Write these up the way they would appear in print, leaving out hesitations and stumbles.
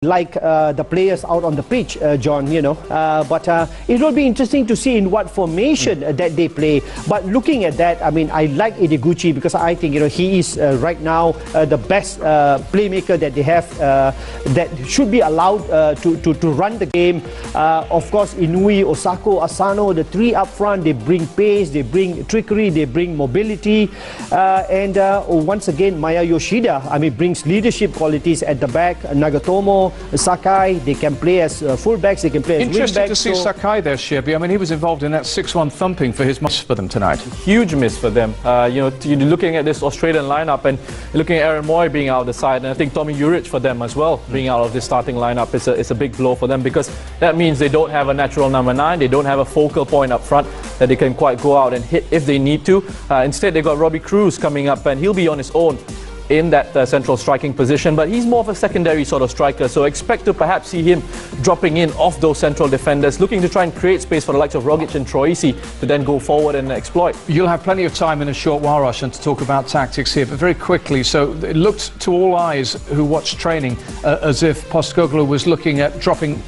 like the players out on the pitch, John, you know, but it will be interesting to see in what formation that they play. But looking at that, I mean, I like Ideguchi because I think, you know, he is right now the best playmaker that they have, that should be allowed to run the game. Of course, Inui, Osako, Asano, the three up front, they bring pace, they bring trickery, they bring mobility, and once again, Maya Yoshida, I mean, brings leadership qualities at the back. Nagatomo, Sakai, they can play as fullbacks, they can play as wingbacks. Interesting to see Sakai there, Shibi. I mean, he was involved in that 6-1 thumping for his miss for them tonight. Huge miss for them. You know, you're looking at this Australian lineup and looking at Aaron Moy being out of the side, and I think Tommy Juric for them as well, being out of the starting lineup is a big blow for them, because that means they don't have a natural number 9, they don't have a focal point up front that they can quite go out and hit if they need to. Instead, they've got Robbie Cruz coming up, and he'll be on his own in that central striking position, but he's more of a secondary sort of striker, so expect to perhaps see him dropping in off those central defenders, looking to try and create space for the likes of Rogic and Troisi to then go forward and exploit. You'll have plenty of time in a short while, Roshan, to talk about tactics here, but very quickly, so it looked to all eyes who watched training as if Postecoglou was looking at dropping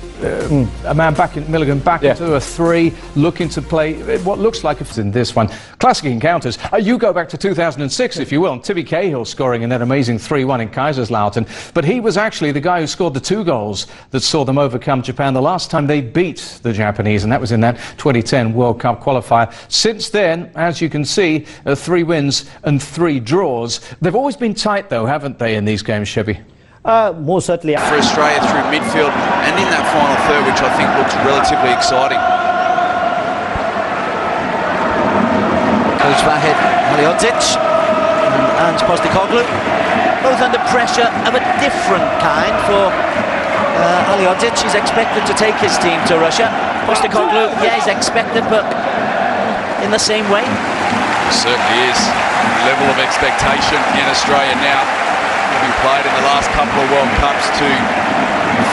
a man back in Milligan back into a 3, looking to play what looks like it's in this one. Classic encounters. You go back to 2006, if you will, and Timmy Cahill scoring in that amazing 3-1 in Kaiserslautern. But he was actually the guy who scored the 2 goals that saw them overcome Japan the last time they beat the Japanese, and that was in that 2010 World Cup qualifier. Since then, as you can see, 3 wins and 3 draws. They've always been tight, though, haven't they, in these games, Shibi? Most certainly. For Australia through midfield and in that final third, which I think looks relatively exciting. Goes back Haliotic and Postecoglou, both under pressure of a different kind. For Haliotic, he's expected to take his team to Russia. Postecoglou, yeah, he's expected, but in the same way. It certainly is. Level of expectation in Australia now, having played in the last couple of World Cups, to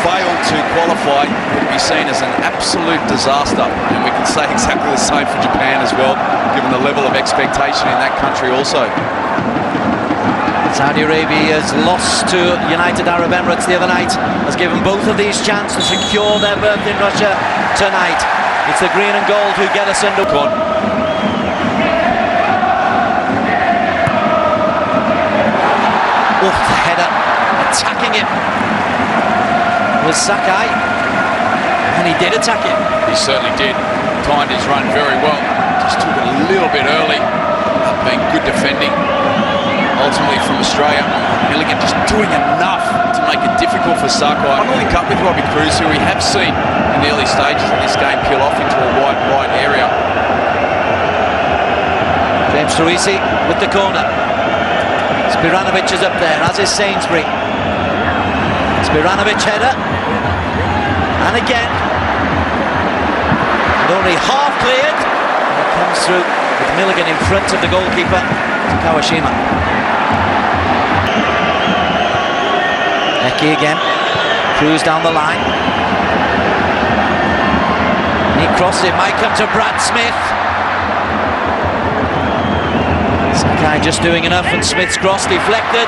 fail to qualify would be seen as an absolute disaster, and we can say exactly the same for Japan as well, given the level of expectation in that country also. Saudi Arabia has lost to United Arab Emirates the other night, has given both of these chance to secure their berth in Russia tonight. It's the green and gold who get us under. Oh, the header, attacking him was Sakai, and he did attack him. He certainly did. Timed his run very well. Just took it a little bit early. Being good defending. Ultimately from Australia, Milligan just doing enough to make it difficult for Sakai. One link up with Robbie Cruz, who we have seen in the early stages of this game peel off into a wide area. James Troisi with the corner. Spiranovic is up there, as is Sainsbury. Spiranovic header. And again. And only half cleared. And it comes through with Milligan in front of the goalkeeper, Kawashima. Eki again. Cruz down the line. And he crosses it, might come to Brad Smith. Sakai just doing enough, and Smith's cross deflected.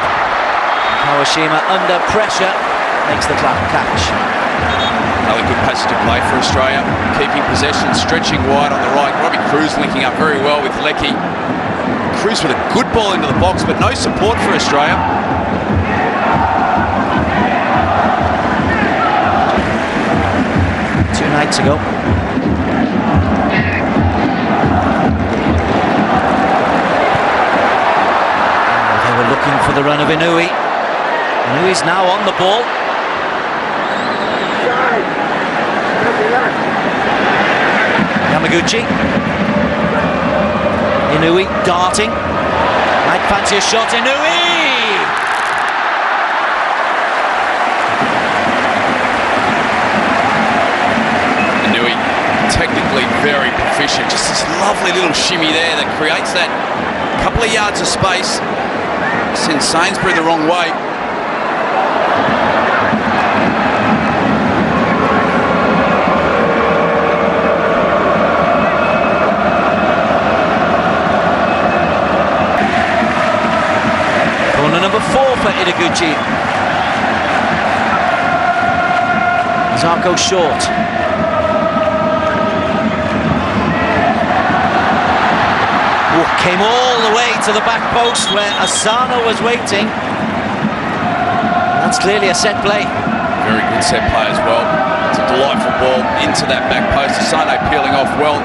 Kawashima under pressure makes the catch. Another good passage of play for Australia, keeping possession, stretching wide on the right. Robbie Cruz linking up very well with Leckie. Cruz with a good ball into the box, but no support for Australia. 2 nights ago. Looking for the run of Inui. Inui's now on the ball. Yamaguchi. Inui darting. Might fancy a shot. Inui! Inui, technically very proficient. Just this lovely little shimmy there that creates that couple of yards of space. Sends Sainsbury the wrong way. Corner number 4 for Ideguchi. Zarco short. Came all the way to the back post where Asano was waiting. That's clearly a set play. Very good set play as well. It's a delightful ball into that back post. Asano peeling off well.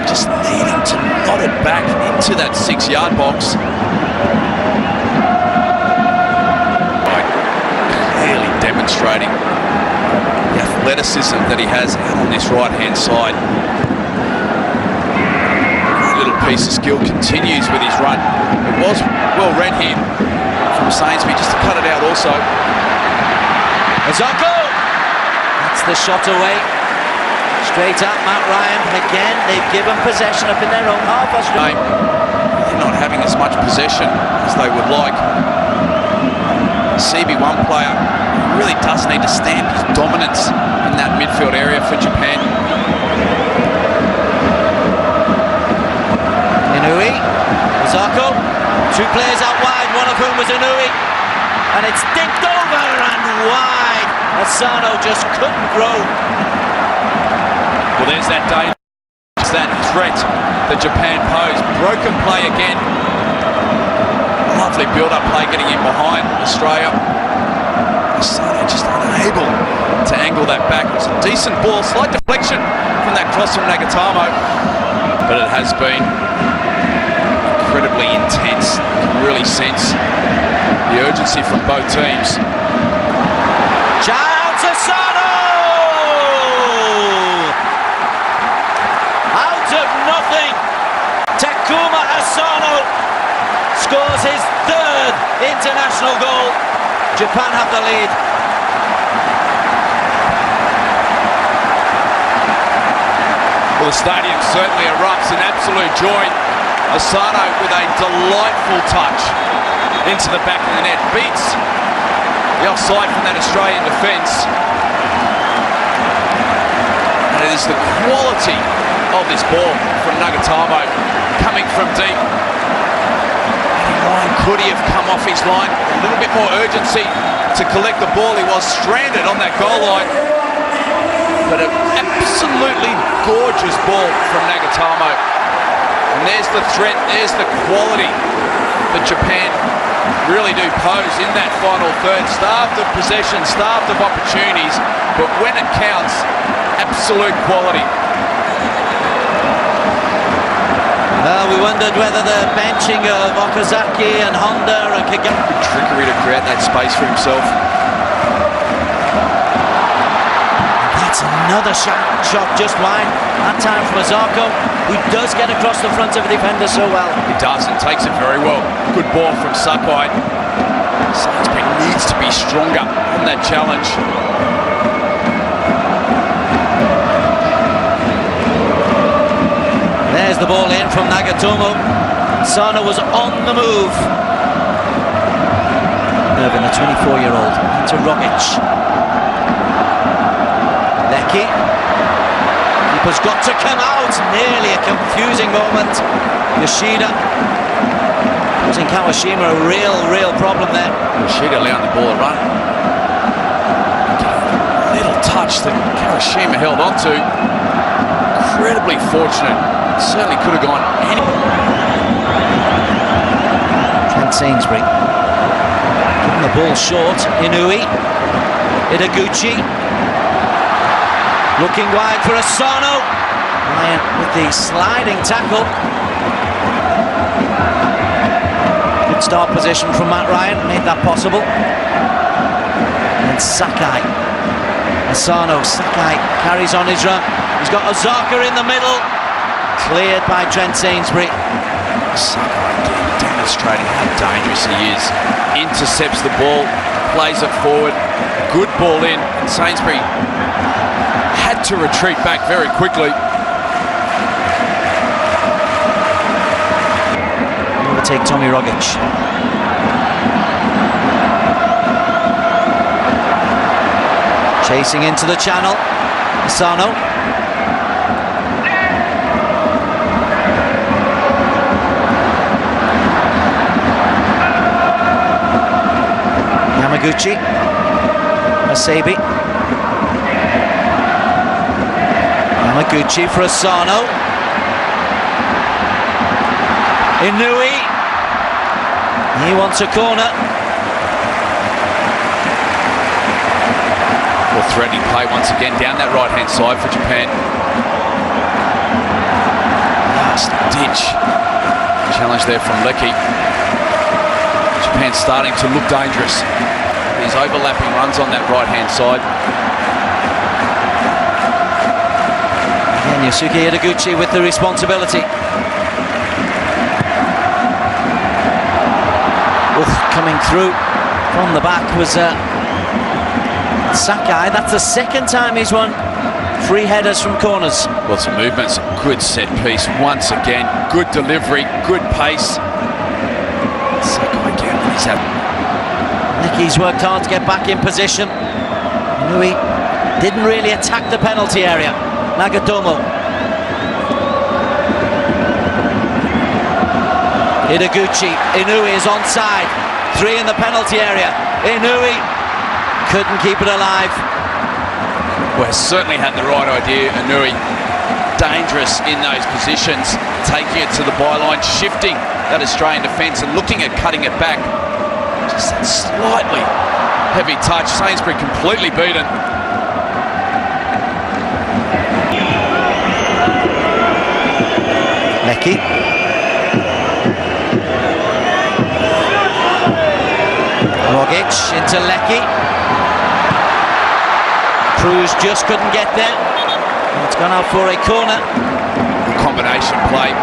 Just needing to knot it back into that 6-yard box. Clearly demonstrating the athleticism that he has out on this right-hand side. Piece of skill continues with his run. It was well read here from Sainsbury just to cut it out also. Zarco! That's the shot away. Straight at Matt Ryan. Again, they've given possession up in their own half. They're not having as much possession as they would like. CB1 player really does need to stamp his dominance in that midfield area for Japan. Inui, Zarco, two players out wide, one of whom was Inui, and it's dinked over and wide. Asano just couldn't grow. Well, there's that danger, that threat that Japan posed. Broken play again. Lovely build-up play getting in behind Australia. Asano just unable to angle that back. It's a decent ball, slight deflection from that cross from Nagatamo, but it has been incredibly intense. You can really sense the urgency from both teams. Chance Asano! Out of nothing, Takuma Asano scores his third international goal. Japan have the lead. Well, the stadium certainly erupts in absolute joy. Asano with a delightful touch into the back of the net. Beats the offside from that Australian defence. And it is the quality of this ball from Nagatamo coming from deep. Could he have come off his line? A little bit more urgency to collect the ball. He was stranded on that goal line. But an absolutely gorgeous ball from Nagatamo. And there's the threat, there's the quality that Japan really do pose in that final third. Starved of possession, starved of opportunities, but when it counts, absolute quality. Well, we wondered whether the benching of Okazaki and Honda and Kagami... Good trickery to create that space for himself. That's another shot just wide. That time from Zarco, who does get across the front of a defender so well. He does and takes it very well. Good ball from Sakai. Sainsbury needs to be stronger on that challenge. There's the ball in from Nagatomo. Asano was on the move. Irvin, the 24-year-old, to Rogic. Lecky. Keeper's got to come out. Nearly a confusing moment. Yoshida causing Kawashima a real problem there. Yoshida allowing the ball to run. Little touch that Kawashima held on to. Incredibly fortunate. Certainly could have gone any. Trent Sainsbury giving the ball short. Inui. Ideguchi. Looking wide for Asano. Ryan with the sliding tackle. Good start position from Matt Ryan, made that possible. And Sakai. Asano, Sakai carries on his run. He's got Osaka in the middle. Cleared by Trent Sainsbury. Sakai again demonstrating how dangerous he is. Intercepts the ball, plays it forward. Good ball in. Sainsbury had to retreat back very quickly. Overtake Tommy Rogic. Chasing into the channel. Asano. Yamaguchi. Asabi. Yamaguchi for Asano. Inui. He wants a corner. Well, threatening play once again down that right-hand side for Japan. Last ditch challenge there from Lecky. Japan starting to look dangerous. These overlapping runs on that right-hand side. And Yosuke Ideguchi with the responsibility. Coming through from the back was Sakai. That's the second time he's won 3 headers from corners. Lots of movements, good set piece once again, good delivery, good pace. Sakai again, he's had. Lecky's worked hard to get back in position. Inui didn't really attack the penalty area. Nagatomo. Ideguchi. Inui is onside. 3 in the penalty area. Inui couldn't keep it alive. Well, certainly had the right idea, Inui. Dangerous in those positions, taking it to the byline, shifting that Australian defence and looking at cutting it back. Just that slightly heavy touch. Sainsbury completely beaten. Lecky. Rogic into Lecky. Cruz just couldn't get there. It's gone out for a corner. Good combination play.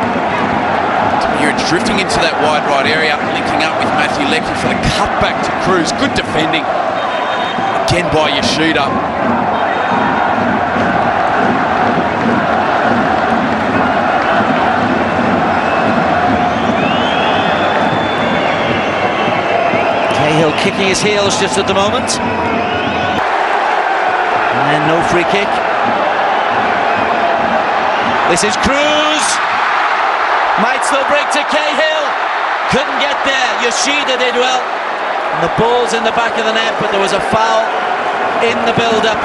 You're drifting into that wide right area, linking up with Matthew Lecky for the cutback to Cruz. Good defending. Again by Yoshida. Cahill kicking his heels just at the moment. And then no free kick. This is Cruz. Might still break to Cahill. Couldn't get there. Yoshida did well. And the ball's in the back of the net, but there was a foul in the build-up.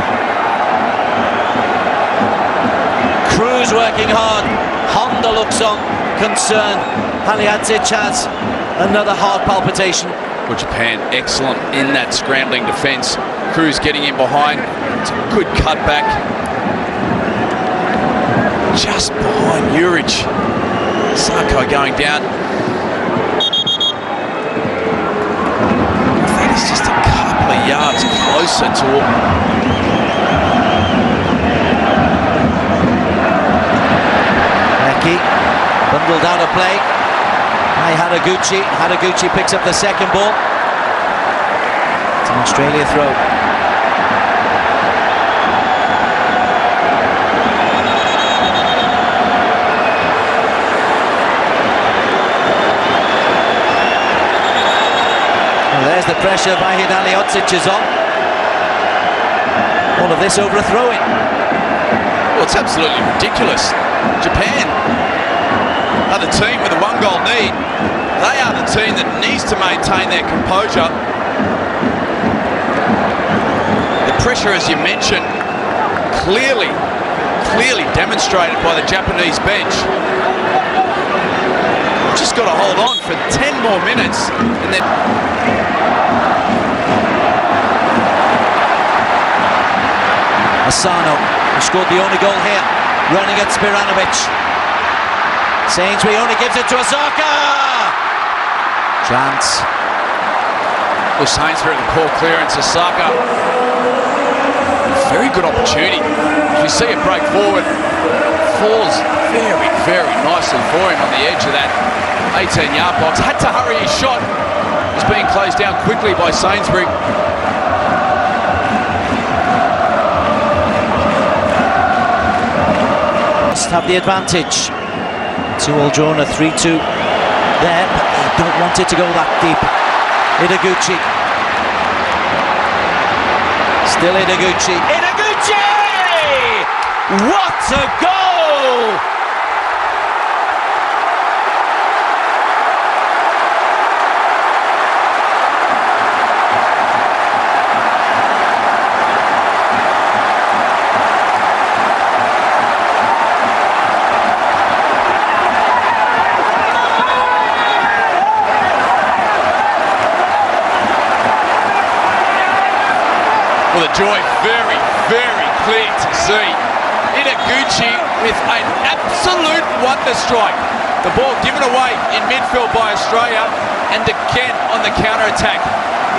Cruz working hard. Honda looks on, concerned. Haliadzic has another heart palpitation. Well, Japan excellent in that scrambling defence. Cruz getting in behind. It's a good cutback. Just behind Juric. Sakai going down. That is just a couple of yards closer to all. Lecky bundled out of play. By Haraguchi. Haraguchi picks up the second ball. It's an Australia throw. Well, there's the pressure by Haliadzic is on. All of this over a throw-in. Well, it's absolutely ridiculous. Japan are the team with a 1-goal lead. They are the team that needs to maintain their composure. The pressure, as you mentioned, clearly demonstrated by the Japanese bench. Just got to hold on for 10 more minutes and then... Asano, who scored the only goal here, running at Spiranovic. Sainsbury only gives it to Osaka. Chance. Well, Sainsbury the poor clearance. Osaka. Very good opportunity. You see it break forward. Falls very, very nicely for him on the edge of that 18-yard box. Had to hurry his shot. Was being closed down quickly by Sainsbury. Must have the advantage. 2-all drawn, a 3-2 there, but they don't want it to go that deep. Ideguchi. Still Ideguchi. Ideguchi! What a goal! Joy, very, very clear to see. Ideguchi with an absolute wonder strike. The ball given away in midfield by Australia, and again on the counter-attack.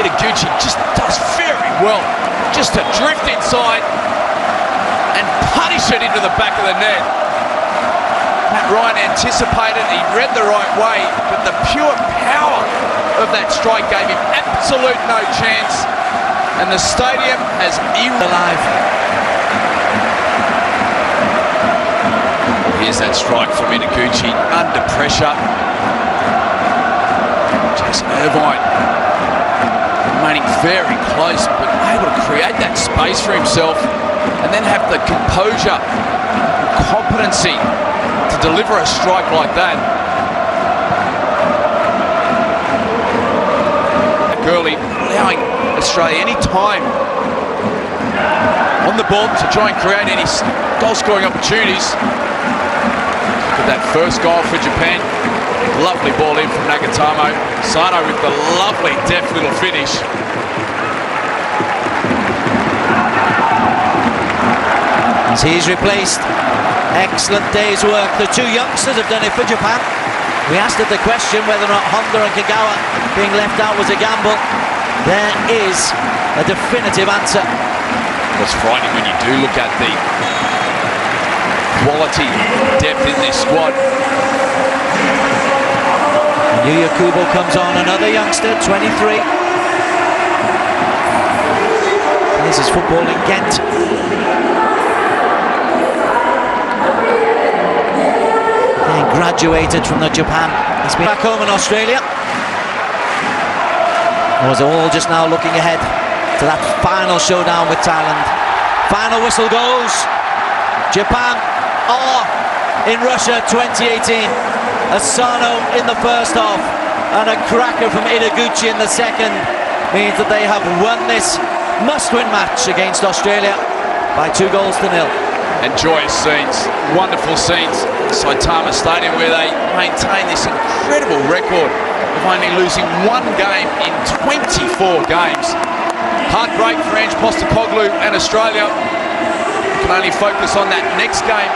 Ideguchi just does very well just to drift inside and punish it into the back of the net. Matt Ryan anticipated, he read the right way, but the pure power of that strike gave him absolute no chance, and the stadium has alive. Here's that strike from Ideguchi under pressure. Jason Irvine remaining very close, but able to create that space for himself and then have the composure and competency to deliver a strike like that. Early, allowing Australia any time on the ball to try and create any goal-scoring opportunities. Look at that first goal for Japan. Lovely ball in from Nagatomo. Sano with the lovely deft little finish. As he's replaced, excellent day's work. The two youngsters have done it for Japan. We asked the question whether or not Honda and Kagawa being left out was a gamble. There is a definitive answer. It's frightening when you do look at the quality, depth in this squad. Yuya Kubo comes on, another youngster, 23. This is football in Ghent. And graduated from the Japan. He's been back home in Australia. Was all just now looking ahead to that final showdown with Thailand. Final whistle goes. Japan are in Russia 2018. Asano in the first half and a cracker from Ideguchi in the second means that they have won this must-win match against Australia by 2-0. And joyous scenes, wonderful scenes. Saitama Stadium, where they maintain this incredible record of only losing one game in 24 games. Heartbreak for Ange Postecoglou and Australia. We can only focus on that next game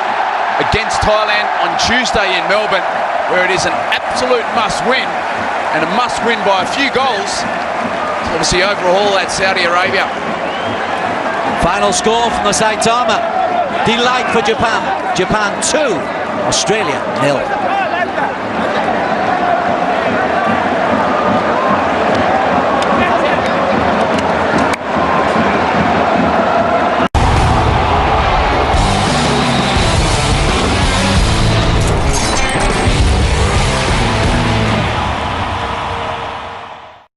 against Thailand on Tuesday in Melbourne, where it is an absolute must-win, and a must-win by a few goals to obviously overhaul that Saudi Arabia. Final score from the Saitama. Delight for Japan. Japan 2, Australia 0.